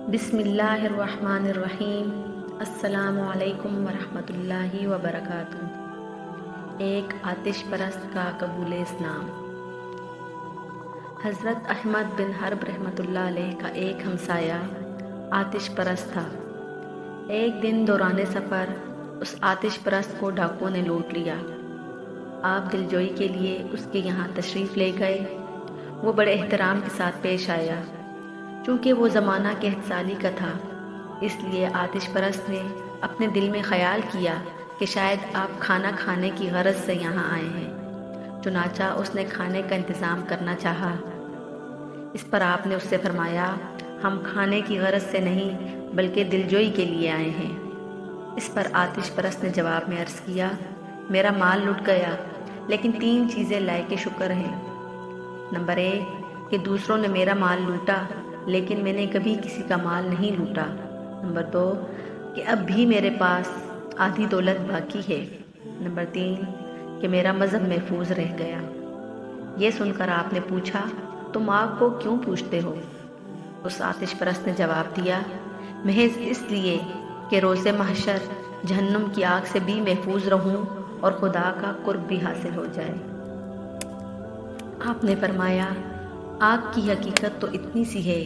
بسم اللہ الرحمن الرحیم۔ السلام علیکم ورحمۃ اللہ وبرکاتہ۔ ایک آتش پرست کا قبول اسلام۔ حضرت احمد بن حرب رحمۃ اللہ علیہ کا ایک ہمسایہ آتش پرست تھا۔ ایک دن دوران سفر اس آتش پرست کو ڈاکوؤں نے لوٹ لیا۔ آپ دلجوئی کے لیے اس کے یہاں تشریف لے گئے۔ وہ بڑے احترام کے ساتھ پیش آیا۔ چونکہ وہ زمانہ قحط سالی کا تھا، اس لیے آتش پرست نے اپنے دل میں خیال کیا کہ شاید آپ کھانا کھانے کی غرض سے یہاں آئے ہیں۔ چنانچہ اس نے کھانے کا انتظام کرنا چاہا۔ اس پر آپ نے اس سے فرمایا، ہم کھانے کی غرض سے نہیں بلکہ دلجوئی کے لیے آئے ہیں۔ اس پر آتش پرست نے جواب میں عرض کیا، میرا مال لٹ گیا، لیکن 3 چیزیں لائق شکر ہیں۔ نمبر 1 کہ دوسروں نے میرا مال لوٹا، لیکن میں نے کبھی کسی کا مال نہیں لوٹا۔ نمبر 2 کہ اب بھی میرے پاس آدھی دولت باقی ہے۔ نمبر 3 کہ میرا مذہب محفوظ رہ گیا۔ یہ سن کر آپ نے پوچھا، تم آگ کو کیوں پوجتے ہو؟ اس آتش پرست نے جواب دیا، محض اس لیے کہ روز محشر جہنم کی آگ سے بھی محفوظ رہوں اور خدا کا قرب بھی حاصل ہو جائے۔ آپ نے فرمایا، آگ کی حقیقت تو اتنی سی ہے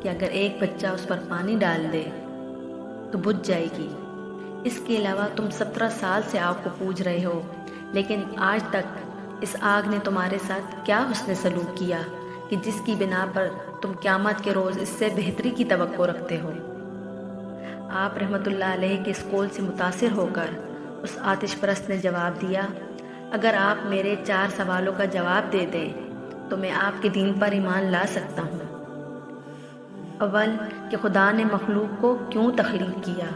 کہ اگر ایک بچہ اس پر پانی ڈال دے تو بجھ جائے گی۔ اس کے علاوہ تم 17 سال سے آگ کو پوج رہے ہو، لیکن آج تک اس آگ نے تمہارے ساتھ کیا حسن سلوک کیا کہ جس کی بنا پر تم قیامت کے روز اس سے بہتری کی توقع رکھتے ہو۔ آپ رحمۃ اللہ علیہ کے اس قول سے متاثر ہو کر اس آتش پرست نے جواب دیا، اگر آپ میرے 4 سوالوں کا جواب دے دیں تو میں آپ کے دین پر ایمان لا سکتا ہوں۔ اول کہ خدا نے مخلوق کو کیوں تخلیق کیا؟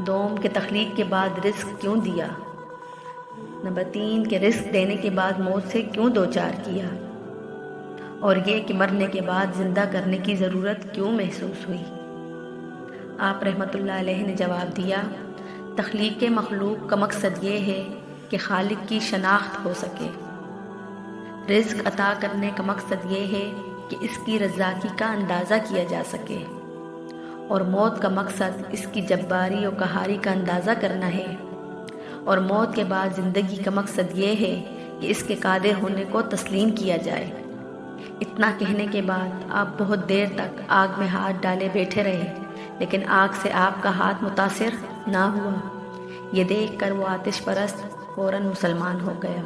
دوم کہ تخلیق کے بعد رزق کیوں دیا؟ نمبر 3 کہ رزق دینے کے بعد موت سے کیوں دوچار کیا؟ اور یہ کہ مرنے کے بعد زندہ کرنے کی ضرورت کیوں محسوس ہوئی؟ آپ رحمۃ اللہ علیہ نے جواب دیا، تخلیق مخلوق کا مقصد یہ ہے کہ خالق کی شناخت ہو سکے۔ رزق عطا کرنے کا مقصد یہ ہے کہ اس کی رضاکی کا اندازہ کیا جا سکے، اور موت کا مقصد اس کی جباری و قہاری کا اندازہ کرنا ہے، اور موت کے بعد زندگی کا مقصد یہ ہے کہ اس کے قادر ہونے کو تسلیم کیا جائے۔ اتنا کہنے کے بعد آپ بہت دیر تک آگ میں ہاتھ ڈالے بیٹھے رہے، لیکن آگ سے آپ کا ہاتھ متاثر نہ ہوا۔ یہ دیکھ کر وہ آتش پرست فوراً مسلمان ہو گیا۔